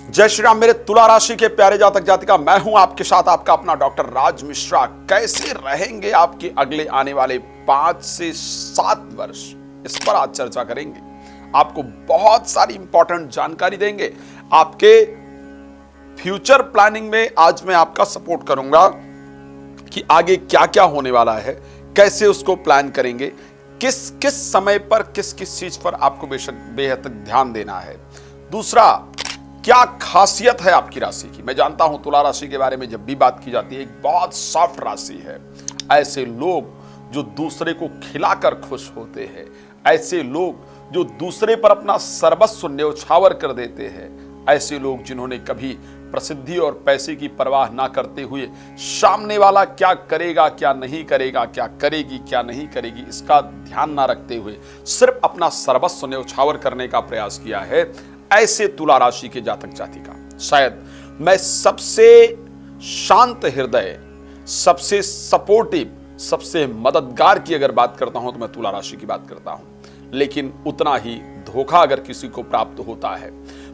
जय श्री राम मेरे तुला राशि के प्यारे जातक जातिका, मैं हूं आपके साथ आपका अपना डॉक्टर राज मिश्रा। कैसे रहेंगे आपके अगले आने वाले 5 से 7 वर्ष, इस पर आज चर्चा करेंगे। आपको बहुत सारी इंपॉर्टेंट जानकारी देंगे। आपके फ्यूचर प्लानिंग में आज मैं आपका सपोर्ट करूंगा कि आगे क्या क्या होने वाला है, कैसे उसको प्लान करेंगे, किस किस समय पर किस किस चीज पर आपको बेहद ध्यान देना है। दूसरा, क्या खासियत है आपकी राशि की। मैं जानता हूं तुला राशि के बारे में जब भी बात की जाती है, एक बहुत सॉफ्ट राशि है। ऐसे लोग जो दूसरे को खिलाकर खुश होते हैं, ऐसे लोग जो दूसरे पर अपना सर्वस्व न्यौछावर कर देते हैं, ऐसे लोग जिन्होंने कभी प्रसिद्धि और पैसे की परवाह ना करते हुए सामने वाला क्या करेगा क्या नहीं करेगा, क्या करेगी क्या नहीं करेगी, इसका ध्यान ना रखते हुए सिर्फ अपना सर्वस्व न्यौछावर करने का प्रयास किया है, ऐसे तुला राशि के जातक जातिका शायद मैं सबसे शांत हृदय, सबसे सपोर्टिव, सबसे मददगार की अगर बात करता हूं तो मैं तुला राशि की बात करता हूं। लेकिन उतना ही धोखा अगर किसी को प्राप्त होता है,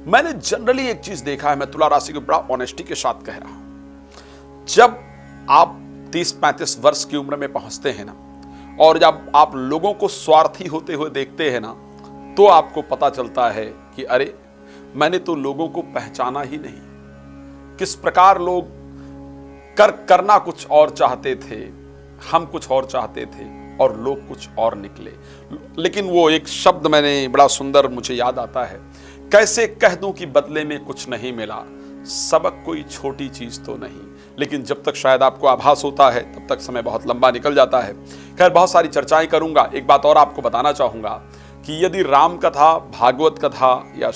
मैंने जनरली एक चीज देखा है, मैं तुला राशि को बड़ा ऑनेस्टी के साथ कह रहा हूं। जब आप 30-35 वर्ष की उम्र में पहुंचते हैं ना, और जब आप लोगों को स्वार्थी होते हुए देखते हैं ना, तो आपको पता चलता है कि अरे, मैंने तो लोगों को पहचाना ही नहीं। किस प्रकार लोग करना कुछ और चाहते थे, हम कुछ और चाहते थे और लोग कुछ और निकले। लेकिन वो एक शब्द मैंने बड़ा सुंदर मुझे याद आता है, कैसे कह दूं कि बदले में कुछ नहीं मिला, सबक कोई छोटी चीज तो नहीं। लेकिन जब तक शायद आपको आभास होता है, तब तक समय बहुत लंबा निकल जाता है। खैर, बहुत सारी चर्चाएं करूंगा। एक बात और आपको बताना चाहूंगा कि यदि राम कथा, भागवत कथा या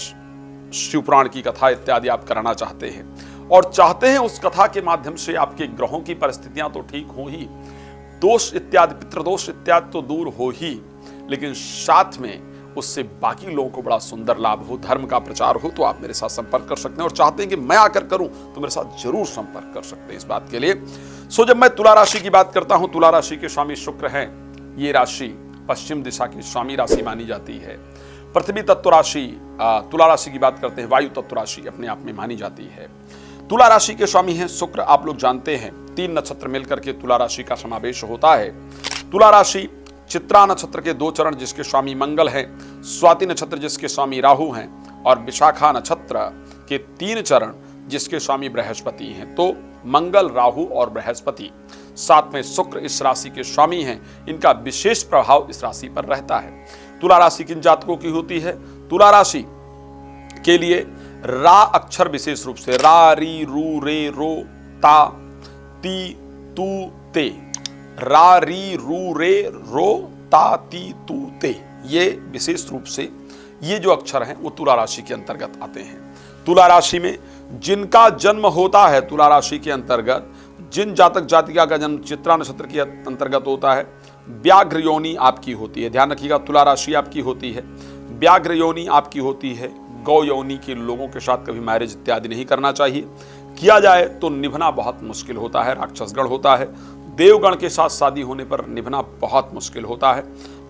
शिवपुराण की कथा इत्यादि आप कराना चाहते हैं और चाहते हैं उस कथा के माध्यम से आपके ग्रहों की परिस्थितियां तो ठीक हो ही, दोष इत्यादि, पितृदोष इत्यादि तो दूर हो ही, लेकिन साथ में उससे बाकी लोगों को बड़ा सुंदर लाभ हो, धर्म का प्रचार हो, तो आप मेरे साथ संपर्क कर सकते हैं। और चाहते हैं कि मैं आकर करूं तो मेरे साथ जरूर संपर्क कर सकते हैं इस बात के लिए। जब मैं तुला राशि की बात करता हूं, तुला राशि के स्वामी शुक्र हैं। ये राशि पश्चिम दिशा की स्वामी राशि मानी जाती है। पृथ्वी तत्व राशि, तुला राशि की बात करते हैं, वायु तत्व राशि अपने आप में मानी जाती है। तुला राशि के स्वामी हैं शुक्र। आप लोग जानते हैं 3 नक्षत्र मिलकर के तुला राशि का समावेश होता है। तुला राशि चित्रा नक्षत्र के 2 चरण जिसके स्वामी मंगल हैं, स्वाति नक्षत्र जिसके स्वामी राहु हैं, और विशाखा नक्षत्र के 3 चरण जिसके स्वामी बृहस्पति हैं। तो मंगल, राहु और बृहस्पति, साथ में शुक्र इस राशि के स्वामी हैं। इनका विशेष प्रभाव इस राशि पर रहता है। तुला राशि किन जातकों की होती है? तुला राशि के लिए रा अक्षर विशेष रूप से रा, री, रू, रे, रो, ता, ती, तू, ते, रा, री, रू, रे, रो, ता, ती, तू, ते, ये विशेष रूप से ये जो अक्षर हैं वो तुला राशि के अंतर्गत आते हैं। तुला राशि में जिनका जन्म होता है, तुला राशि के अंतर्गत जिन जातक जातिका का जन्म चित्रा नक्षत्र के अंतर्गत होता है, व्याघ्र योनि आपकी होती है। ध्यान रखिएगा, तुला राशि आपकी होती है, व्याघ्र योनि आपकी होती है। गौ योनि के लोगों के साथ कभी मैरिज इत्यादि नहीं करना चाहिए। किया जाए तो निभना बहुत मुश्किल होता है, राक्षसगण होता है। देवगण के साथ शादी होने पर निभना बहुत मुश्किल होता है।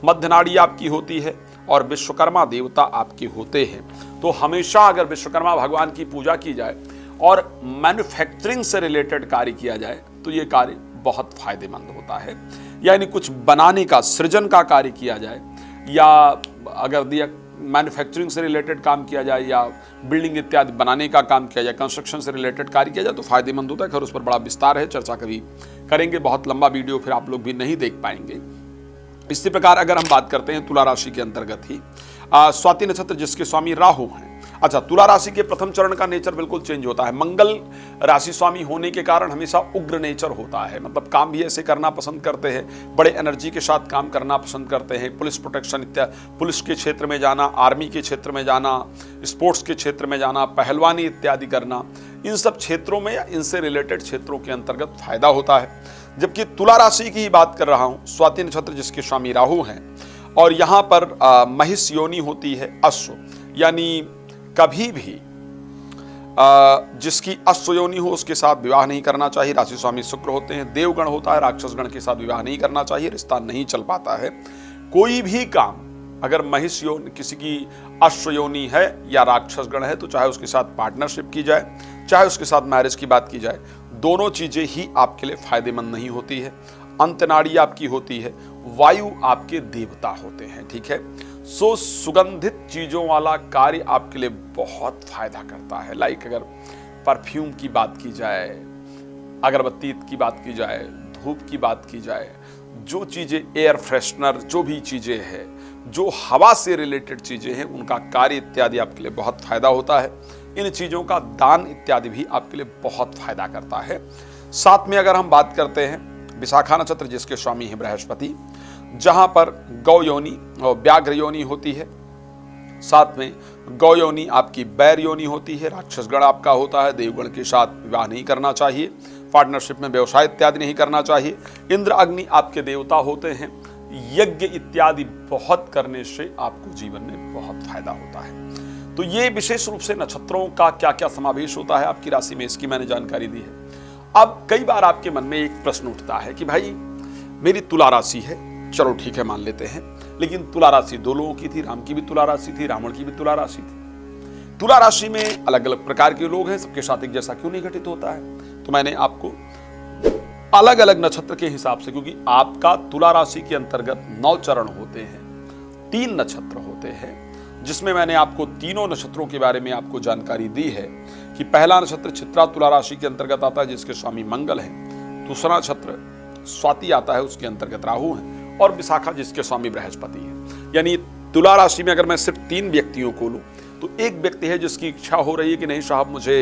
मध्य नाड़ी आपकी होती है और विश्वकर्मा देवता आपके होते हैं। तो हमेशा अगर विश्वकर्मा भगवान की पूजा की जाए और मैन्युफैक्चरिंग से रिलेटेड कार्य किया जाए तो ये कार्य बहुत फायदेमंद होता है। यानी कुछ बनाने का, सृजन का कार्य किया जाए, या अगर दिया मैन्युफैक्चरिंग से रिलेटेड काम किया जाए, या बिल्डिंग इत्यादि बनाने का काम किया जाए, कंस्ट्रक्शन से रिलेटेड कार्य किया जाए तो फायदेमंद होता है। खैर, उस पर बड़ा विस्तार है, चर्चा कभी करेंगे। बहुत लंबा वीडियो फिर आप लोग भी नहीं देख पाएंगे। इसी प्रकार अगर हम बात करते हैं तुला राशि के अंतर्गत ही स्वाति नक्षत्र जिसके स्वामी राहु हैं। अच्छा, तुला राशि के प्रथम चरण का नेचर बिल्कुल चेंज होता है। मंगल राशि स्वामी होने के कारण हमेशा उग्र नेचर होता है, मतलब काम भी ऐसे करना पसंद करते हैं, बड़े एनर्जी के साथ काम करना पसंद करते हैं। पुलिस प्रोटेक्शन इत्यादि, पुलिस के क्षेत्र में जाना, आर्मी के क्षेत्र में जाना, स्पोर्ट्स के क्षेत्र में जाना, पहलवानी इत्यादि करना, इन सब क्षेत्रों में या इनसे रिलेटेड क्षेत्रों के अंतर्गत फायदा होता है। जबकि तुला राशि की ही बात कर रहा हूँ, स्वाति नक्षत्र जिसके स्वामी राहु हैं, और यहाँ पर महिष योनि होती है, अश्व, यानी कभी भी जिसकी अश्व योनि हो उसके साथ विवाह नहीं करना चाहिए। राशि स्वामी शुक्र होते हैं। देवगण होता है, राक्षसगण के साथ विवाह नहीं करना चाहिए, रिश्ता नहीं चल पाता है। कोई भी काम अगर महिष योनि किसी की अश्व योनि है या राक्षस गण है तो चाहे उसके साथ पार्टनरशिप की जाए, चाहे उसके साथ मैरिज की बात की जाए, दोनों चीजें ही आपके लिए फायदेमंद नहीं होती है। अंतनाड़ी आपकी होती है, वायु आपके देवता होते हैं, ठीक है। सो सुगंधित चीजों वाला कार्य आपके लिए बहुत फायदा करता है। लाइक अगर परफ्यूम की बात की जाए, अगरबत्ती की बात की जाए, धूप की बात की जाए, जो चीजें एयर फ्रेशनर, जो भी चीजें हैं, जो हवा से रिलेटेड चीजें हैं, उनका कार्य इत्यादि आपके लिए बहुत फायदा होता है। इन चीजों का दान इत्यादि भी आपके लिए बहुत फायदा करता है। साथ में अगर हम बात करते हैं विशाखा नक्षत्र जिसके स्वामी है बृहस्पति, जहां पर गौ योनि और व्याघ्र योनि होती है, साथ में गौ योनि आपकी बैर योनि होती है, राक्षस गण आपका होता है, देवगण के साथ विवाह नहीं करना चाहिए, पार्टनरशिप में व्यवसाय इत्यादि नहीं करना चाहिए। इंद्र अग्नि आपके देवता होते हैं, यज्ञ इत्यादि बहुत करने से आपको जीवन में बहुत फायदा होता है। तो ये विशेष रूप से नक्षत्रों का क्या क्या समावेश होता है आपकी राशि में, इसकी मैंने जानकारी दी है। अब कई बार आपके मन में एक प्रश्न उठता है कि भाई मेरी तुला राशि है, चलो ठीक है मान लेते हैं, लेकिन तुला राशि दो लोगों की थी, राम की भी तुला राशि थी, रावण की भी तुला राशि थी। तुला राशि में अलग अलग प्रकार के लोग हैं, सबके साथ एक जैसा क्यों नहीं घटित होता है? तो मैंने आपको अलग अलग नक्षत्र के हिसाब से, क्योंकि आपका तुला राशि के अंतर्गत 9 चरण होते हैं, 3 नक्षत्र होते हैं, जिसमें मैंने आपको तीनों नक्षत्रों के बारे में आपको जानकारी दी है कि पहला नक्षत्र चित्रा तुला राशि के अंतर्गत आता है जिसके स्वामी मंगल हैं, दूसरा नक्षत्र स्वाति आता है उसके अंतर्गत राहु हैं, और विशाखा जिसके स्वामी बृहस्पति है। यानी तुला राशि में अगर मैं सिर्फ 3 व्यक्तियों को लूं तो एक व्यक्ति है जिसकी इच्छा हो रही है कि नहीं साहब मुझे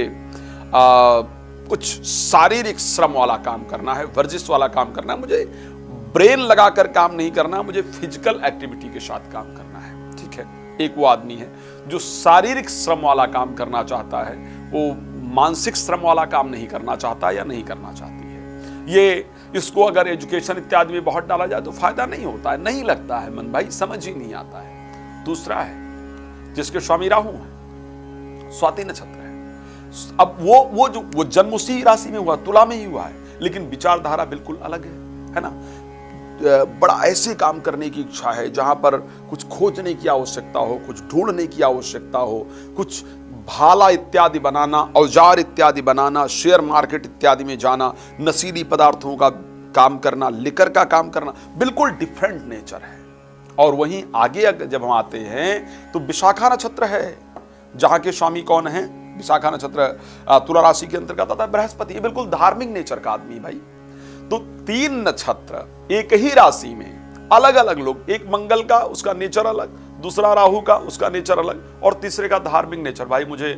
कुछ शारीरिक श्रम वाला काम करना है, वर्जिश वाला काम करना है, मुझे ब्रेन लगाकर काम नहीं करना, मुझे फिजिकल एक्टिविटी के साथ काम करना है, ठीक है। एक वो आदमी है जो शारीरिक श्रम वाला काम करना चाहता है, वो मानसिक श्रम वाला काम नहीं करना चाहता या नहीं करना चाहती है। ये इसको अगर एजुकेशन इत्यादि में बहुत डाला जाए तो फायदा नहीं होता है, नहीं लगता है मन भाई, समझ ही नहीं आता है। दूसरा है जिसके स्वामी राहु है, स्वाति नक्षत्र है। अब वो जन्म उसी राशि में हुआ, तुला में ही हुआ है, लेकिन विचारधारा बिल्कुल अलग है ना। बड़ा ऐसे काम करने की इच्छा है जहां पर कुछ खोजने की आवश्यकता हो, कुछ ढूंढने की आवश्यकता हो, कुछ भाला इत्यादि बनाना, औजार इत्यादि बनाना, शेयर मार्केट इत्यादि में जाना, नशीली पदार्थों का काम करना, लिकर का काम करना, बिल्कुल डिफरेंट नेचर है। और वहीं आगे जब हम आते हैं तो विशाखा नक्षत्र है, जहां के स्वामी कौन है? विशाखा नक्षत्र तुला राशि के अंतर्गत आता है बृहस्पति, ये बिल्कुल धार्मिक नेचर का आदमी भाई। तो 3 नक्षत्र एक ही राशि में अलग अलग लोग, एक मंगल का उसका नेचर अलग, दूसरा राहु का उसका नेचर अलग, और तीसरे का धार्मिक नेचर। भाई मुझे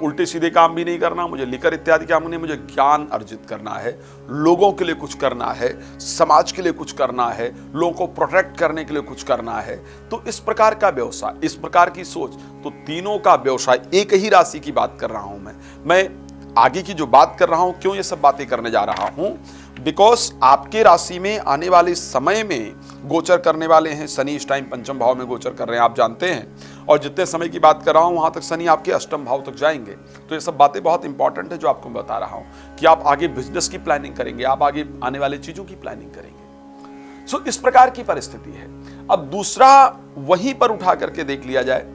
उल्टे सीधे काम भी नहीं करना, मुझे लिकर इत्यादि काम नहीं, मुझे ज्ञान अर्जित करना है, लोगों के लिए कुछ करना है, समाज के लिए कुछ करना है, लोगों को प्रोटेक्ट करने के लिए कुछ करना है। तो इस प्रकार का व्यवसाय, इस प्रकार की सोच, तो तीनों का व्यवसाय, एक ही राशि की बात कर रहा हूं मैं आगे की जो बात कर रहा हूं, क्यों ये सब बातें करने जा रहा हूं? बिकॉज आपके राशि में आने वाले समय में गोचर करने वाले हैं शनि, इस टाइम पंचम भाव में गोचर कर रहे हैं, आप जानते हैं। और जितने समय की बात कर रहा हूं वहां तक शनि आपके अष्टम भाव तक जाएंगे। तो ये सब बातें बहुत इंपॉर्टेंट है जो आपको बता रहा हूं कि आप आगे बिजनेस की प्लानिंग करेंगे, आप आगे आने वाली चीजों की प्लानिंग करेंगे। सो इस प्रकार की परिस्थिति है। अब दूसरा वहीं पर उठा करके देख लिया जाए,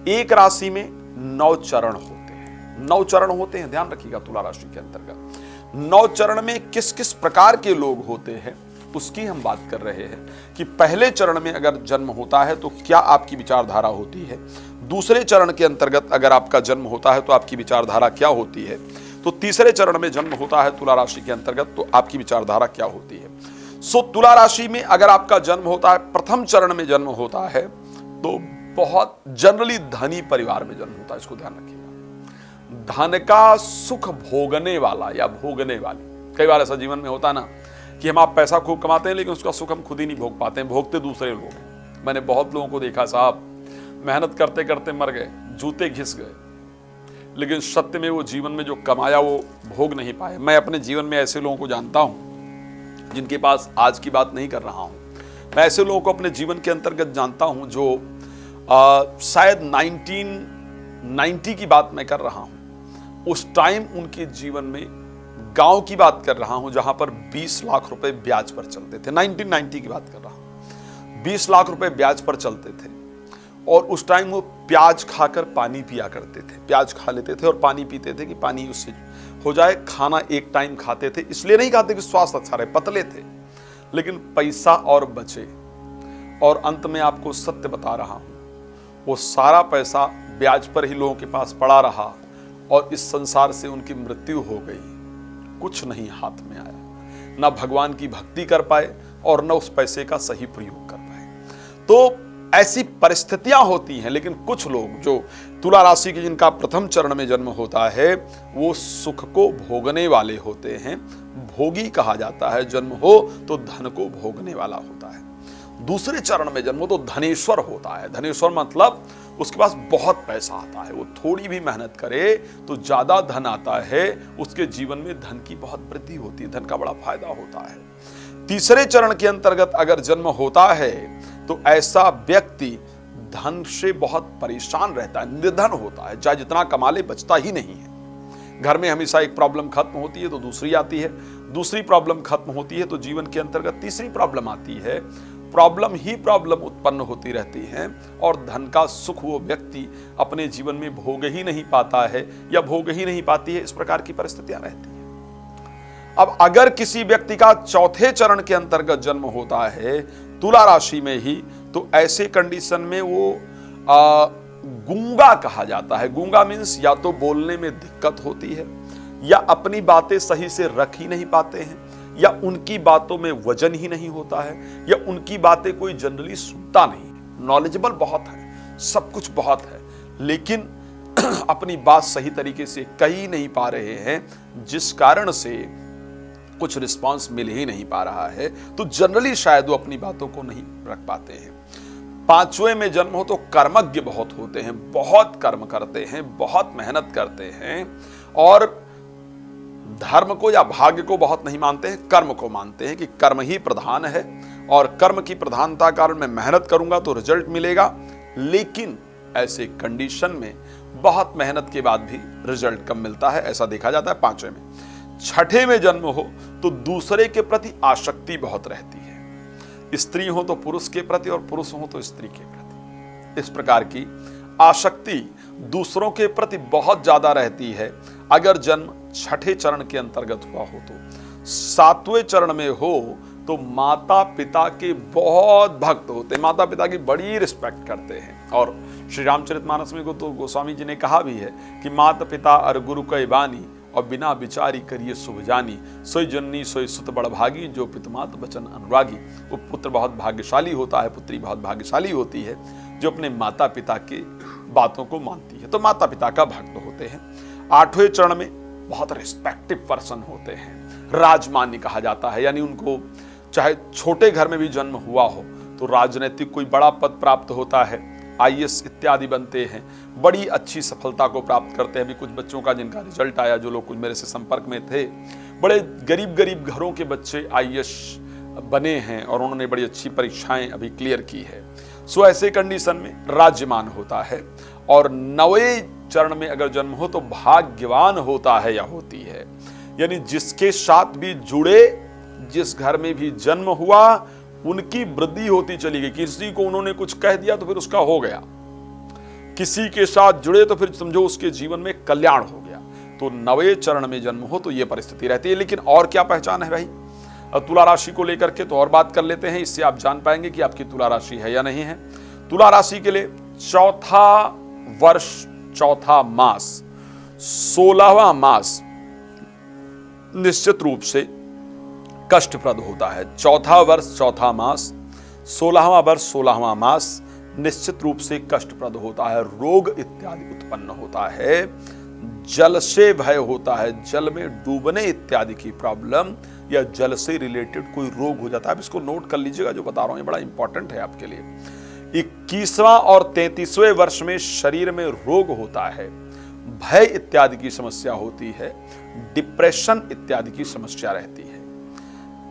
एक राशि में 9 चरण होते हैं, 9 चरण होते हैं, ध्यान रखिएगा। तुला राशि के अंतर्गत 9 चरण में किस किस प्रकार के लोग होते हैं उसकी हम बात कर रहे हैं कि पहले चरण में अगर जन्म होता है तो क्या आपकी विचारधारा होती है, दूसरे चरण के अंतर्गत अगर आपका जन्म होता है तो आपकी विचारधारा क्या होती है, तो तीसरे चरण में जन्म होता है तुला राशि के अंतर्गत तो आपकी विचारधारा क्या होती है। सो तुला राशि में अगर आपका जन्म होता है, प्रथम चरण में जन्म होता है, तो बहुत जनरली धनी परिवार में जन्म होता है, इसको ध्यान रखिएगा। धन का सुख भोगने वाला या भोगने वाली, कई बार ऐसा जीवन में होता है ना कि आप पैसा खूब कमाते हैं लेकिन उसका सुख हम खुद ही नहीं भोग पाते हैं, भोगते दूसरे लोग हैं। मैंने बहुत लोगों को देखा साहब, मेहनत करते करते मर गए, जूते घिस गए, लेकिन सत्य में वो जीवन में जो कमाया वो भोग नहीं पाए। मैं अपने जीवन में ऐसे लोगों को जानता हूं जिनके पास, आज की बात नहीं कर रहा हूं, मैं ऐसे लोगों को अपने जीवन के अंतर्गत जानता हूं जो शायद 1990 की बात मैं कर रहा हूं, उस टाइम उनके जीवन में, गांव की बात कर रहा हूं जहां पर 20 लाख रुपए ब्याज पर चलते थे, 1990 की बात कर रहा हूं, 20 लाख रुपए ब्याज पर चलते थे। और उस टाइम वो प्याज खाकर पानी पिया करते थे, प्याज खा लेते थे और पानी पीते थे कि पानी उससे हो जाए। खाना एक टाइम खाते थे, इसलिए नहीं खाते कि स्वास्थ्य अच्छा रहे, पतले थे। लेकिन पैसा और बचे, और अंत में आपको सत्य बता रहा हूं, वो सारा पैसा ब्याज पर ही लोगों के पास पड़ा रहा और इस संसार से उनकी मृत्यु हो गई। कुछ नहीं हाथ में आया, ना भगवान की भक्ति कर पाए और न उस पैसे का सही प्रयोग कर पाए। तो ऐसी परिस्थितियां होती हैं। लेकिन कुछ लोग जो तुला राशि के जिनका प्रथम चरण में जन्म होता है, वो सुख को भोगने वाले होते हैं, भोगी कहा जाता है। जन्म हो तो धन को भोगने वाला होता है। दूसरे चरण में जन्म हो तो धनेश्वर होता है। धनेश्वर मतलब उसके पास बहुत पैसा आता है, वो थोड़ी भी मेहनत करे तो ज्यादा धन आता है, उसके जीवन में धन की बहुत वृद्धि होती है, धन का बड़ा फायदा होता है। तीसरे चरण के अंतर्गत अगर जन्म होता है तो ऐसा व्यक्ति धन से बहुत परेशान रहता है, निर्धन होता है, चाहे जितना कमा ले बचता ही नहीं है। घर में हमेशा एक प्रॉब्लम खत्म होती है तो दूसरी आती है, दूसरी प्रॉब्लम खत्म होती है तो जीवन के अंतर्गत तीसरी प्रॉब्लम आती है। प्रॉब्लम ही प्रॉब्लम उत्पन्न होती रहती हैं और धन का सुख वो व्यक्ति अपने जीवन में भोग ही नहीं पाता है या भोग ही नहीं पाती है। इस प्रकार की परिस्थितियां रहती हैं। अब अगर किसी व्यक्ति का चौथे चरण के अंतर्गत जन्म होता है तुला राशि में ही, तो ऐसे कंडीशन में वो गूंगा कहा जाता है। गूंगा मीन्स या तो बोलने में दिक्कत होती है, या अपनी बातें सही से रख ही नहीं पाते हैं, या उनकी बातों में वजन ही नहीं होता है, या उनकी बातें कोई जनरली सुनता नहीं। नॉलेजेबल बहुत है, सब कुछ बहुत है, लेकिन अपनी बात सही तरीके से कह ही नहीं पा रहे हैं, जिस कारण से कुछ रिस्पांस मिल ही नहीं पा रहा है। तो जनरली शायद वो अपनी बातों को नहीं रख पाते हैं। पांचवें में जन्म हो तो कर्मज्ञ बहुत होते हैं, बहुत कर्म करते हैं, बहुत मेहनत करते हैं, और धर्म को या भाग्य को बहुत नहीं मानते हैं, कर्म को मानते हैं कि कर्म ही प्रधान है और कर्म की प्रधानता कारण मैं मेहनत करूंगा तो रिजल्ट मिलेगा। लेकिन ऐसे कंडीशन में बहुत मेहनत के बाद भी रिजल्ट कम मिलता है, ऐसा देखा जाता है पांचवें में। छठे में जन्म हो तो दूसरे के प्रति आसक्ति बहुत रहती है, स्त्री हो तो पुरुष के प्रति और पुरुष हो तो स्त्री के प्रति। इस प्रकार की आसक्ति दूसरों के प्रति बहुत ज्यादा रहती है अगर जन्म छठे चरण के अंतर्गत हुआ हो तो। सातवें चरण में हो तो माता पिता के बहुत भक्त होते हैं, माता पिता की बड़ी रिस्पेक्ट करते हैं। और श्री रामचरितमानस में तो गोस्वामी जी ने कहा भी है कि माता पिता और गुरु कई बानी और बिना विचारी करिए शुभ जानी, सोई जननी सोई सुत बड़भागी, जो पितमात बचन अनुरागी। वो पुत्र बहुत भाग्यशाली होता है, पुत्री बहुत भाग्यशाली होती है जो अपने माता पिता की बातों को मानती है। तो माता पिता का भक्त होते हैं। आठवें चरण में बहुत रिस्पेक्टिव पर्सन होते हैं, राजमान्य कहा जाता है, यानी उनको चाहे छोटे घर में भी जन्म हुआ हो तो राजनीतिक कोई बड़ा पद प्राप्त होता है, IAS इत्यादि बनते हैं, बड़ी अच्छी सफलता को प्राप्त करते हैं। अभी कुछ बच्चों का जिनका रिजल्ट आया, जो लोग कुछ मेरे से संपर्क में थे, बड़े गरीब घरों के बच्चे IAS बने हैं और उन्होंने बड़ी अच्छी परीक्षाएं अभी क्लियर की है। सो ऐसे कंडीशन में राज्यमान होता है। और नवें चरण में अगर जन्म हो तो भाग्यवान होता है या होती है, यानी जिसके साथ भी जुड़े, जिस घर में भी जन्म हुआ, उनकी वृद्धि होती चली गई। किसी को उन्होंने कुछ कह दिया तो फिर उसका हो गया, किसी के साथ जुड़े तो फिर समझो उसके जीवन में कल्याण हो गया। तो नवे चरण में जन्म हो तो यह परिस्थिति रहती है। लेकिन और क्या पहचान है भाई तुला राशि को लेकर के, तो और बात कर लेते हैं, इससे आप जान पाएंगे कि आपकी तुला राशि है या नहीं है। तुला राशि के लिए चौथा वर्ष, चौथा मास, 16वां मास निश्चित रूप से कष्टप्रद होता है। चौथा वर्ष, चौथा मास, 16वां वर्ष, 16वां मास निश्चित रूप से कष्टप्रद होता है। रोग इत्यादि उत्पन्न होता है, जल से भय होता है, जल में डूबने इत्यादि की प्रॉब्लम या जल से रिलेटेड कोई रोग हो जाता है। अब इसको नोट कर लीजिएगा, जो बता रहा हूं ये बड़ा इंपॉर्टेंट है आपके लिए। 21वां और 33वें वर्ष में शरीर में रोग होता है, भय इत्यादि की समस्या होती है, डिप्रेशन इत्यादि की समस्या रहती है।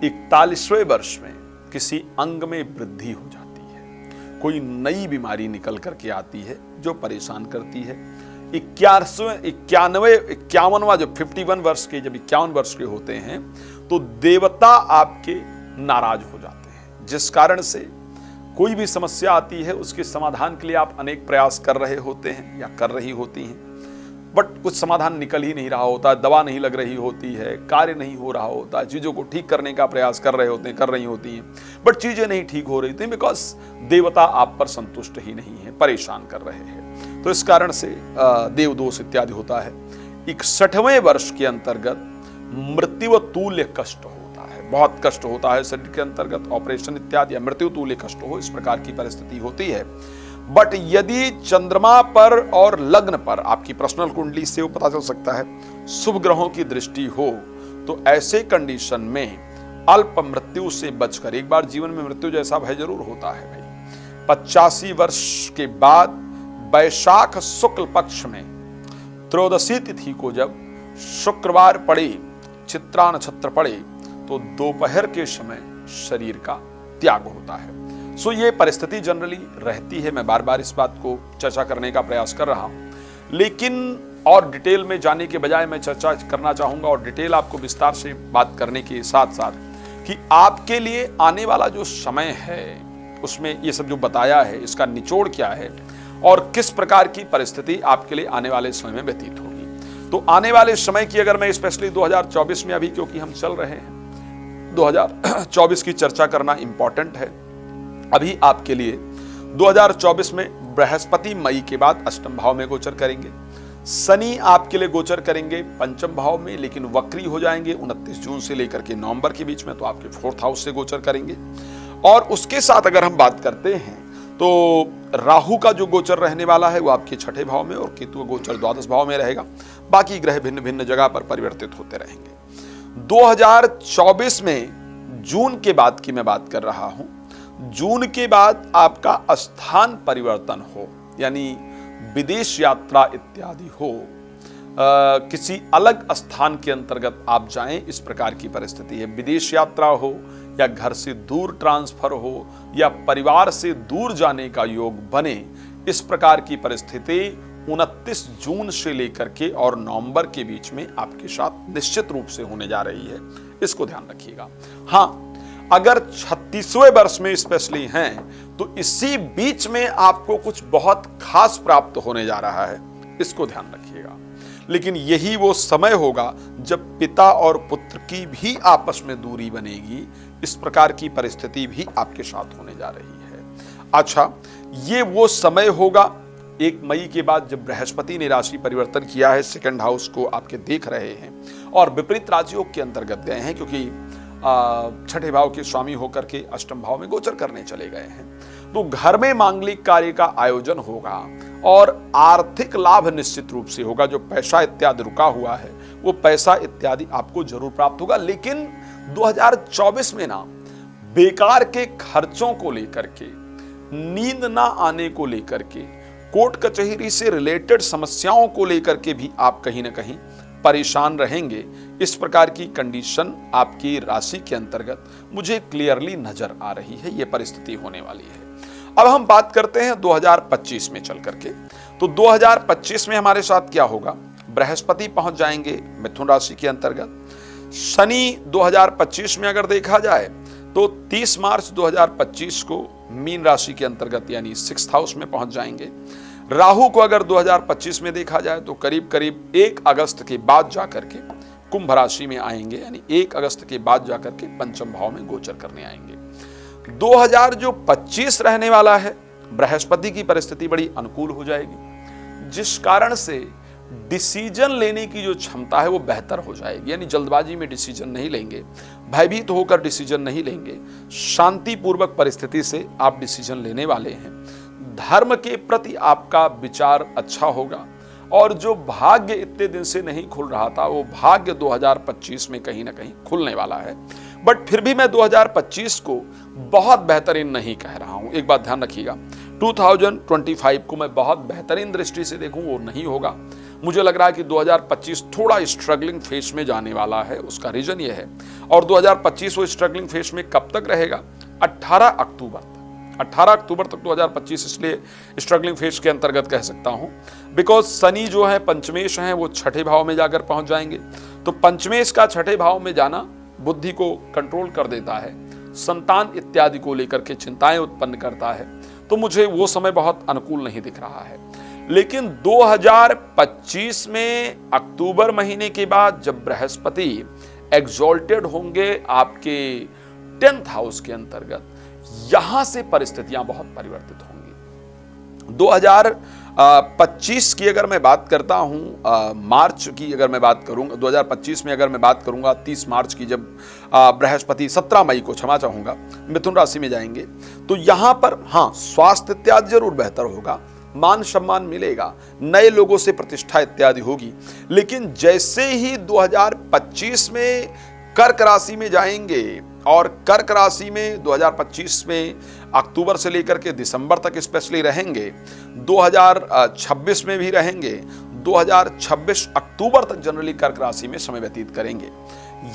41वें वर्ष में किसी अंग में वृद्धि हो जाती है, कोई नई बीमारी निकल करके आती है जो परेशान करती है। 51वां जब 51 वर्ष के, जब 51 वर्ष के होते हैं तो देवता आपके नाराज हो जाते हैं, जिस कारण से कोई भी समस्या आती है उसके समाधान के लिए आप अनेक प्रयास कर रहे होते हैं या कर रही होती हैं, बट कुछ समाधान निकल ही नहीं रहा होता, दवा नहीं लग रही होती है, कार्य नहीं हो रहा होता, चीज़ों को ठीक करने का प्रयास कर रहे होते हैं, कर रही होती हैं, बट चीज़ें नहीं ठीक हो रही थी बिकॉज देवता आप पर संतुष्ट ही नहीं है, परेशान कर रहे हैं। तो इस कारण से देव दोष इत्यादि होता है। 61वें वर्ष के अंतर्गत मृत्यु तुल्य कष्ट होता है, बहुत कष्ट होता है शरीर के अंतर्गत, ऑपरेशन इत्यादि या मृत्यु तुल्य कष्ट हो, इस प्रकार की परिस्थिति होती है। बट यदि चंद्रमा पर और लग्न पर आपकी पर्सनल कुंडली से वो पता चल सकता है, शुभ ग्रहों की दृष्टि हो, तो ऐसे कंडीशन में अल्प मृत्यु से बचकर, एक बार जीवन में मृत्यु जैसा भय जरूर होता है भाई, 85 वर्ष के बाद वैशाख शुक्ल पक्ष में त्रयोदशी तिथि को जब शुक्रवार पड़े, चित्रा नक्षत्र पड़े, तो दोपहर के समय शरीर का त्याग होता है। सो ये परिस्थिति जनरली रहती है। मैं बार बार इस बात को चर्चा करने का प्रयास कर रहा हूं, लेकिन और डिटेल में जाने के बजाय मैं चर्चा करना चाहूंगा और डिटेल आपको विस्तार से बात करने के साथ साथ कि आपके लिए आने वाला जो समय है उसमें ये सब जो बताया है इसका निचोड़ क्या है और किस प्रकार की परिस्थिति आपके लिए आने वाले समय में व्यतीत होगी। तो आने वाले समय की अगर मैं स्पेशली 2024 में, अभी क्योंकि हम चल रहे हैं 2024 की चर्चा करना इंपॉर्टेंट है। अभी आपके लिए 2024 में बृहस्पति मई के बाद अष्टम भाव में गोचर करेंगे, शनि आपके लिए गोचर करेंगे पंचम भाव में, लेकिन वक्री हो जाएंगे 29 जून से लेकर के नवंबर के बीच में, तो आपके 4th हाउस से गोचर करेंगे। और उसके साथ अगर हम बात करते हैं तो राहु का जो गोचर रहने वाला है वो आपके 6ठे भाव में और केतु गोचर द्वादश भाव में रहेगा। बाकी ग्रह भिन्न भिन्न जगह पर परिवर्तित होते रहेंगे। 2024 में जून के बाद की मैं बात कर रहा हूं, जून के बाद आपका स्थान परिवर्तन हो, यानी विदेश यात्रा इत्यादि हो, किसी अलग स्थान के अंतर्गत आप जाएं, इस प्रकार की परिस्थिति है। विदेश यात्रा हो या घर से दूर ट्रांसफर हो या परिवार से दूर जाने का योग बने, इस प्रकार की परिस्थिति 29 जून से लेकर के और नवंबर के बीच में आपके साथ निश्चित रूप से होने जा रही है, इसको ध्यान रखिएगा। हाँ, अगर 36वें वर्ष में स्पेशली हैं तो इसी बीच में आपको कुछ बहुत खास प्राप्त होने जा रहा है, इसको ध्यान रखिएगा। लेकिन यही वो समय होगा जब पिता और पुत्र की भी आपस में दूरी बनेगी, इस प्रकार की परिस्थिति भी आपके साथ होने जा रही है। अच्छा, ये वो समय होगा 1 मई के बाद जब बृहस्पति ने राशि परिवर्तन किया है, 2nd हाउस को आपके देख रहे हैं और विपरीत राजयोग के अंतर्गत गए हैं, क्योंकि 6ठे भाव के स्वामी होकर के अष्टम भाव में गोचर करने चले गए हैं। तो घर में मांगलिक कार्य का आयोजन होगा और आर्थिक लाभ निश्चित रूप से होगा। जो पैसा इत्यादि रुका हुआ है वो पैसा इत्यादि आपको जरूर प्राप्त होगा। लेकिन 2024 में ना बेकार के खर्चों को लेकर के, नींद ना आने को लेकर के, कोर्ट कचहरी से रिलेटेड समस्याओं को लेकर के भी आप कहीं ना कहीं परेशान रहेंगे। इस प्रकार की कंडीशन आपकी राशि के अंतर्गत मुझे क्लियरली नजर आ रही है, ये परिस्थिति होने वाली है। अब हम बात करते हैं 2025 में चल करके। तो 2025 में हमारे साथ क्या होगा? बृहस्पति पहुंच जाएंगे मिथुन राशि के अंतर्गत। शनि 2025 में अगर देखा जाए तो 30 मार्च 2025 को मीन राशि के अंतर्गत यानी 6th हाउस में पहुंच जाएंगे। राहु को अगर 2025 में देखा जाए तो करीब करीब 1 अगस्त के बाद जाकर के कुंभ राशि में आएंगे, यानी 1 अगस्त के बाद जाकर के पंचम भाव में गोचर करने आएंगे। 2025 रहने वाला है, बृहस्पति की परिस्थिति बड़ी अनुकूल हो जाएगी, जिस कारण से डिसीजन लेने की जो क्षमता है वो बेहतर हो जाएगी। यानी जल्दबाजी में डिसीजन नहीं लेंगे, भयभीत होकर डिसीजन नहीं लेंगे, शांतिपूर्वक परिस्थिति से आप डिसीजन लेने वाले हैं। धर्म के प्रति आपका विचार अच्छा होगा और जो भाग्य इतने दिन से नहीं खुल रहा था वो भाग्य 2025 में कहीं ना कहीं खुलने वाला है। बट फिर भी मैं 2025 को बहुत बेहतरीन नहीं कह रहा हूं, एक बात ध्यान रखिएगा। 2025 को मैं बहुत बेहतरीन दृष्टि से देखूं वो नहीं होगा। मुझे लग रहा है कि 2025 थोड़ा स्ट्रगलिंग फेज में जाने वाला है। उसका रीजन ये है, और 2025 वो स्ट्रगलिंग फेज में कब तक रहेगा? 18 अक्टूबर तक 2025 इसलिए स्ट्रगलिंग फेज के अंतर्गत कह सकता हूं बिकॉज शनि जो है पंचमेश हैं वो 6ठे भाव में जाकर पहुंच जाएंगे। तो पंचमेश का 6ठे भाव में जाना बुद्धि को कंट्रोल कर देता है, संतान इत्यादि को लेकर के चिंताएं उत्पन्न करता है, तो मुझे वो समय बहुत अनुकूल नहीं दिख रहा है। लेकिन 2025 में अक्टूबर महीने के बाद जब बृहस्पति एग्जॉल्टेड होंगे आपके 10th हाउस के अंतर्गत, यहां से परिस्थितियां बहुत परिवर्तित होंगी। 2025 की अगर मैं बात करता हूं, मार्च की अगर मैं बात करूंगा, 2025 में अगर मैं बात करूंगा 30 मार्च की, जब बृहस्पति 17 मई को, क्षमा चाहूंगा, मिथुन राशि में जाएंगे, तो यहां पर हाँ, स्वास्थ्य इत्यादि जरूर बेहतर होगा, मान सम्मान मिलेगा, नए लोगों से प्रतिष्ठा इत्यादि होगी। लेकिन जैसे ही 2025 में कर्क राशि में जाएंगे, और कर्क राशि में 2025 में अक्टूबर से लेकर के दिसंबर तक स्पेशली रहेंगे, 2026 में भी रहेंगे, 2026 अक्टूबर तक जनरली कर्क राशि में समय व्यतीत करेंगे।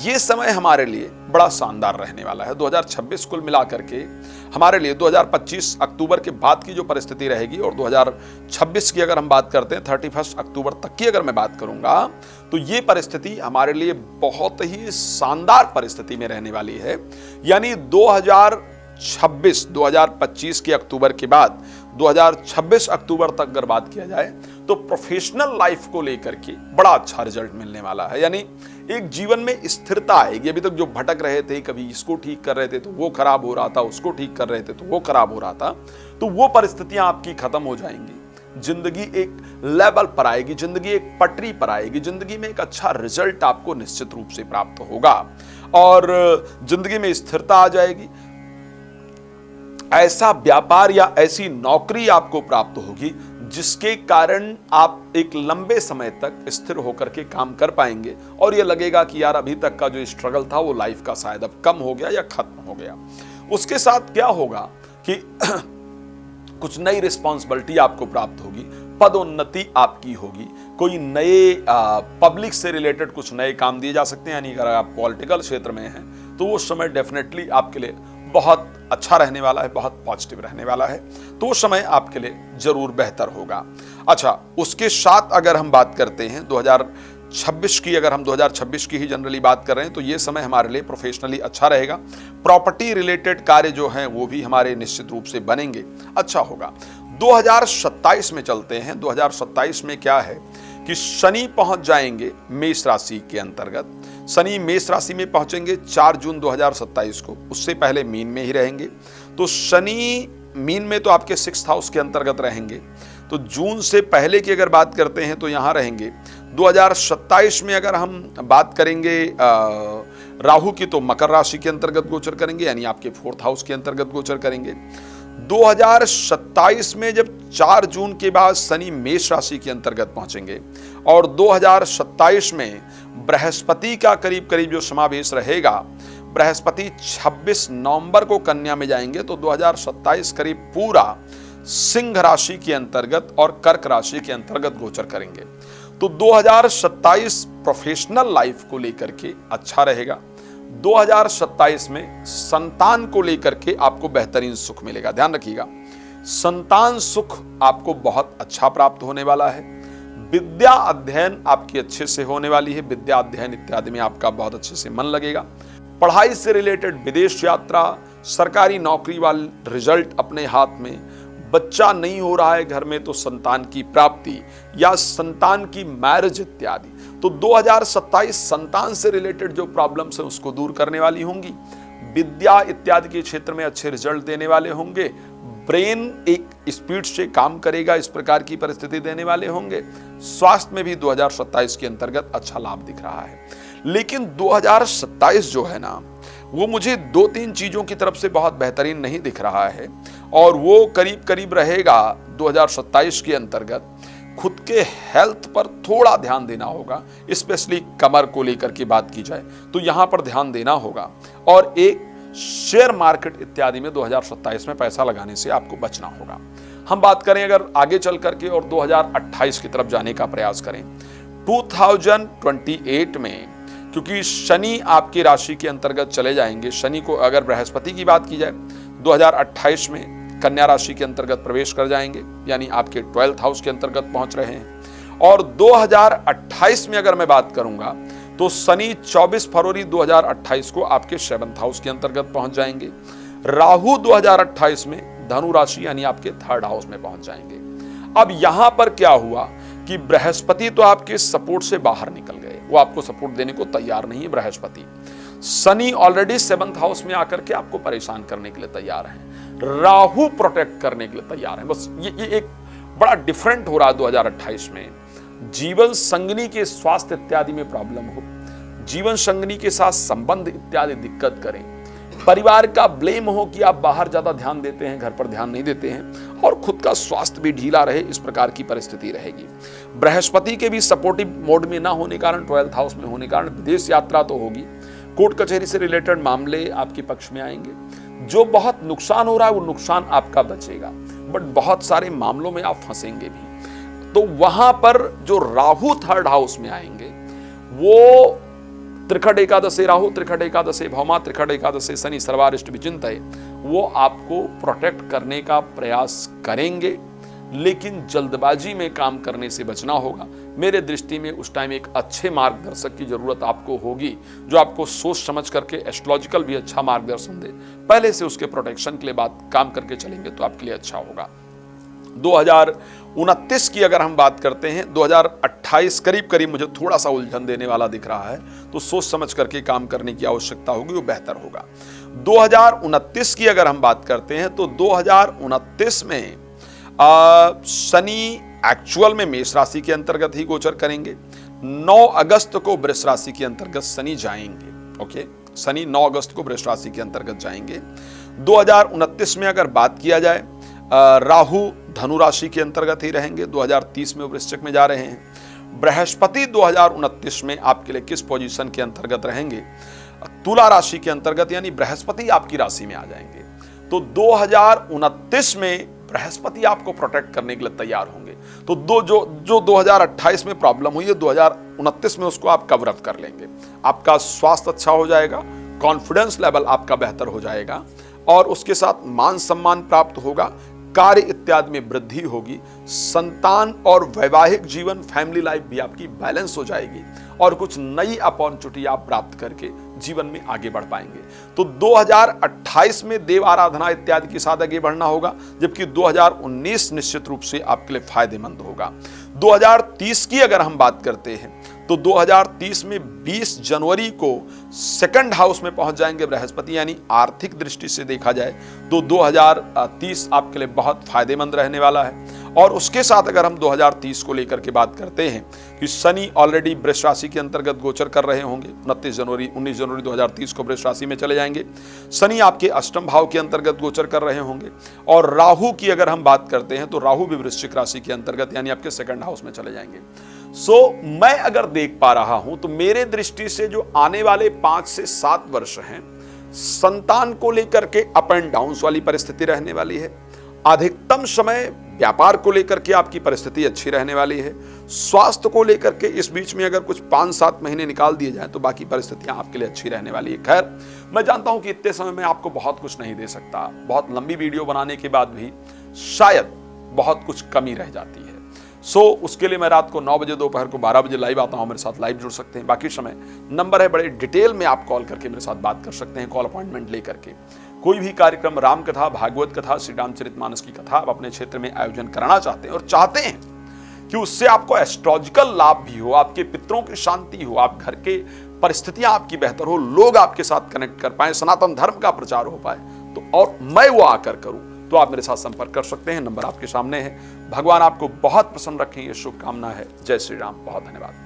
ये समय हमारे लिए बड़ा शानदार रहने वाला है। 2026 कुल मिलाकर के हमारे लिए 2025 अक्टूबर के बाद की जो परिस्थिति रहेगी, और 2026 की अगर हम बात करते हैं 31 अक्टूबर तक की अगर मैं बात करूंगा, तो ये परिस्थिति हमारे लिए बहुत ही शानदार परिस्थिति में रहने वाली है। यानी 2025 के अक्टूबर के बाद 2026 अक्टूबर तक अगर बात किया जाए, तो प्रोफेशनल लाइफ को लेकर के बड़ा अच्छा रिजल्ट मिलने वाला है। यानी एक जीवन में स्थिरता आएगी। अभी तक जो भटक रहे थे, कभी इसको ठीक कर रहे थे तो वो खराब हो रहा था, उसको ठीक कर रहे थे तो वो खराब हो रहा था, तो वो परिस्थितियां आपकी खत्म हो जाएंगी। जिंदगी एक लेवल पर आएगी, जिंदगी एक पटरी पर आएगी, जिंदगी में एक अच्छा रिजल्ट आपको निश्चित रूप से प्राप्त होगा, और जिंदगी में स्थिरता आ जाएगी। ऐसा व्यापार या ऐसी नौकरी आपको प्राप्त होगी जिसके कारण आप एक लंबे समय तक स्थिर होकर के काम कर पाएंगे, और ये लगेगा कि यार अभी तक का जो स्ट्रगल था वो लाइफ का शायद अब कम हो गया या खत्म हो गया। उसके साथ क्या होगा कि कुछ नई रिस्पॉन्सिबिलिटी आपको प्राप्त होगी, पदोन्नति आपकी होगी, कोई नए पब्लिक से रिलेटेड कुछ नए काम दिए जा सकते हैं। यानी अगर आप पॉलिटिकल क्षेत्र में हैं तो वो समय डेफिनेटली आपके लिए बहुत अच्छा रहने वाला है, बहुत पॉजिटिव रहने वाला है, तो वो समय आपके लिए जरूर बेहतर होगा। अच्छा, उसके साथ अगर हम बात करते हैं 2026 की, अगर हम 2026 की ही जनरली बात कर रहे हैं, तो ये समय हमारे लिए प्रोफेशनली अच्छा रहेगा। प्रॉपर्टी रिलेटेड कार्य जो हैं वो भी हमारे निश्चित रूप से बनेंगे, अच्छा होगा। 2027 में चलते हैं। 2027 में क्या है कि शनि पहुंच जाएंगे मेष राशि के अंतर्गत। शनि मेष राशि में पहुंचेंगे 4 जून 2027 को, उससे पहले मीन में ही रहेंगे। तो शनि मीन में तो आपके 6th हाउस के अंतर्गत रहेंगे, तो जून से पहले की अगर बात करते हैं तो यहां रहेंगे। 2027 में अगर हम बात करेंगे राहु की, तो मकर राशि के अंतर्गत गोचर करेंगे, यानी आपके 4th हाउस के अंतर्गत गोचर करेंगे। 2027 में जब 4 जून के बाद शनि मेष राशि के अंतर्गत पहुंचेंगे, और 2027 में बृहस्पति का करीब करीब जो समावेश रहेगा, बृहस्पति 26 नवंबर को कन्या में जाएंगे, तो 2027 करीब पूरा सिंह राशि के अंतर्गत और कर्क राशि के अंतर्गत गोचर करेंगे। तो 2027 प्रोफेशनल लाइफ को लेकर के अच्छा रहेगा। 2027 में संतान को लेकर के आपको बेहतरीन सुख मिलेगा। ध्यान रखिएगा, संतान सुख आपको बहुत अच्छा प्राप्त होने वाला है। विद्या अध्ययन आपकी अच्छे से होने वाली है, विद्या अध्ययन इत्यादि में आपका बहुत अच्छे से मन लगेगा। पढ़ाई से रिलेटेड विदेश यात्रा, सरकारी नौकरी वाले रिजल्ट अपने हाथ में, बच्चा नहीं हो रहा है घर में तो संतान की प्राप्ति या संतान की मैरिज इत्यादि। तो 2027 संतान से रिलेटेड जो प्रॉब्लम्स हैं उसको दूर करने वाली होंगी। विद्या इत्यादि के क्षेत्र में अच्छे रिजल्ट देने वाले होंगे। ब्रेन एक स्पीड से काम करेगा, इस प्रकार की परिस्थिति देने वाले होंगे। स्वास्थ्य में भी 2027 के अंतर्गत अच्छा लाभ दिख रहा है। लेकिन 2027 जो है ना, वो मुझे 2-3 चीजों की तरफ से बहुत बेहतरीन नहीं दिख रहा है, और वो करीब करीब रहेगा 2027 के अंतर्गत खुद के हेल्थ पर थोड़ा ध्यान देना होगा। स्पेशली कमर को लेकर के बात की जाए तो यहां पर ध्यान देना होगा, और एक शेयर मार्केट इत्यादि में 2027 में पैसा लगाने से आपको बचना होगा। हम बात करें अगर आगे चल करके और 2028 की तरफ जाने का प्रयास करें, 2028 में, क्योंकि शनि आपकी राशि के अंतर्गत चले जाएंगे। शनि को अगर बृहस्पति की बात की जाए 2028 में कन्या राशि के अंतर्गत प्रवेश कर जाएंगे, यानी आपके 12th हाउस के अंतर्गत पहुंच रहे हैं। और 2028 में अगर मैं बात करूंगा तो शनि 24 फरवरी 2028 को आपके 7th हाउस के अंतर्गत पहुंच जाएंगे। राहु 2028 में धनु राशि यानी आपके 3rd हाउस में पहुंच जाएंगे। अब यहां पर क्या हुआ कि बृहस्पति तो आपके सपोर्ट से बाहर निकल गए, वो आपको सपोर्ट देने को तैयार नहीं है Brihaspati. Shani already 7th house में आकर के आपको परेशान करने के लिए तैयार है। राहु प्रोटेक्ट करने के लिए तैयार है। बस ये एक बड़ा डिफरेंट हो रहा है 2028 में। जीवन संगनी के स्वास्थ्य इत्यादि में प्रॉब्लम हो, जीवन संगनी के साथ संबंध इत्यादि दिक्कत करें, परिवार का ब्लेम हो कि आप बाहर ज्यादा ध्यान देते हैं, घर पर ध्यान नहीं देते हैं, और खुद का स्वास्थ्य भी ढीला रहे, इस प्रकार की परिस्थिति रहेगी। बृहस्पति के भी सपोर्टिव मोड में ना होने कारण, 12th हाउस में होने कारण विदेश यात्रा तो होगी, कोर्ट कचहरी से रिलेटेड मामले आपके पक्ष में आएंगे। जो बहुत नुकसान हो रहा है वो नुकसान आपका बचेगा, बट बहुत सारे मामलों में आप फंसेंगे भी। तो वहां पर जो राहु 3rd हाउस में आएंगे वो त्रिखट एकादशे राहु, त्रिखट एकादशे भौमा, त्रिखट एकादशे शनि, सर्वारिष्ट विचिंतये, वो आपको प्रोटेक्ट करने का प्रयास करेंगे, लेकिन जल्दबाजी में काम करने से बचना होगा। मेरे दृष्टि में उस टाइम एक अच्छे मार्गदर्शक की जरूरत आपको होगी, जो आपको सोच समझ करके एस्ट्रोलॉजिकल भी अच्छा मार्गदर्शन दे। पहले से उसके प्रोटेक्शन के लिए बात काम करके चलेंगे तो आपके लिए अच्छा होगा। 2029 की अगर हम बात करते हैं, 2028 करीब करीब मुझे थोड़ा सा उलझन देने वाला दिख रहा है, तो सोच समझ करके काम करने की आवश्यकता होगी, वो बेहतर होगा। 2029 की अगर हम बात करते हैं तो 2029 में शनि एक्चुअल में मेष राशि के अंतर्गत ही गोचर करेंगे। 9 अगस्त को वृष राशि के अंतर्गत शनि जाएंगे। ओके, शनि 9 अगस्त को वृष राशि के अंतर्गत जाएंगे। 2029 में अगर बात किया जाए, राहु धनु राशि के अंतर्गत ही रहेंगे, 2030 में वृश्चिक में जा रहे हैं। बृहस्पति 2029 में आपके लिए किस पोजीशन के अंतर्गत रहेंगे? तुला राशि के अंतर्गत, यानी बृहस्पति आपकी राशि में आ जाएंगे। तो 2029 में बृहस्पति आपको प्रोटेक्ट करने के लिए तैयार होंगे। तो जो 2028 में प्रॉब्लम हुई है, 2029 में उसको आप कवर अप कर लेंगे। आपका स्वास्थ्य अच्छा हो जाएगा, कॉन्फिडेंस लेवल आपका बेहतर हो जाएगा, और उसके साथ मान सम्मान प्राप्त होगा, कार्य इत्यादि में वृद्धि होगी, संतान और वैवाहिक जीवन, फैमिली लाइफ भी आपकी बैलेंस हो जाएगी, और कुछ नई अपॉर्चुनिटी आप प्राप्त करके जीवन में आगे बढ़ पाएंगे। तो 2028 में देव आराधना इत्यादि के साथ आगे बढ़ना होगा, जबकि 2019 निश्चित रूप से आपके लिए फायदेमंद होगा। 2030 की अगर हम बात करते हैं तो 2030 में 20 जनवरी को 2nd हाउस में पहुंच जाएंगे बृहस्पति, यानी आर्थिक दृष्टि से देखा जाए तो 2030 आपके लिए बहुत फायदेमंद रहने वाला है। और उसके साथ अगर हम 2030 को लेकर के बात करते हैं कि शनि ऑलरेडी वृष राशि के अंतर्गत गोचर कर रहे होंगे, 19 जनवरी 2030 को वृष राशि में चले जाएंगे। शनि आपके अष्टम भाव के अंतर्गत गोचर कर रहे होंगे, और राहु की अगर हम बात करते हैं तो राहु भी वृश्चिक राशि के अंतर्गत यानी आपके 2nd हाउस में चले जाएंगे। मैं अगर देख पा रहा हूं तो मेरे दृष्टि से जो आने वाले 5 से 7 वर्ष हैं, संतान को लेकर के अप एंड डाउन वाली परिस्थिति रहने वाली है। अधिकतम समय व्यापार को लेकर के आपकी परिस्थिति अच्छी रहने वाली है। स्वास्थ्य को लेकर के इस बीच में अगर कुछ 5-7 महीने निकाल दिए जाएं तो बाकी परिस्थितियां आपके लिए अच्छी रहने वाली है। खैर, मैं जानता हूं कि इतने समय में आपको बहुत कुछ नहीं दे सकता, बहुत लंबी वीडियो बनाने के बाद भी शायद बहुत कुछ कमी रह जाती है। उसके लिए मैं रात को 9 बजे, दोपहर को 12 बजे लाइव आता हूं, मेरे साथ लाइव जुड़ सकते हैं। बाकी समय नंबर है, बड़े डिटेल में आप कॉल करके मेरे साथ बात कर सकते हैं, कॉल अपॉइंटमेंट लेकर के। कोई भी कार्यक्रम, राम कथा, भागवत कथा, श्री रामचरितमानस की कथा आप अपने क्षेत्र में आयोजन कराना चाहते हैं और चाहते हैं कि उससे आपको एस्ट्रोलॉजिकल लाभ भी हो, आपके पितरों की शांति हो, आप घर के परिस्थितियां आपकी बेहतर हो, लोग आपके साथ कनेक्ट कर पाए, सनातन धर्म का प्रचार हो पाए, तो और मैं वो आकर करूं, तो आप मेरे साथ संपर्क कर सकते हैं। नंबर आपके सामने है। भगवान आपको बहुत प्रसन्न रखें, ये शुभकामना है। जय श्री राम। बहुत धन्यवाद।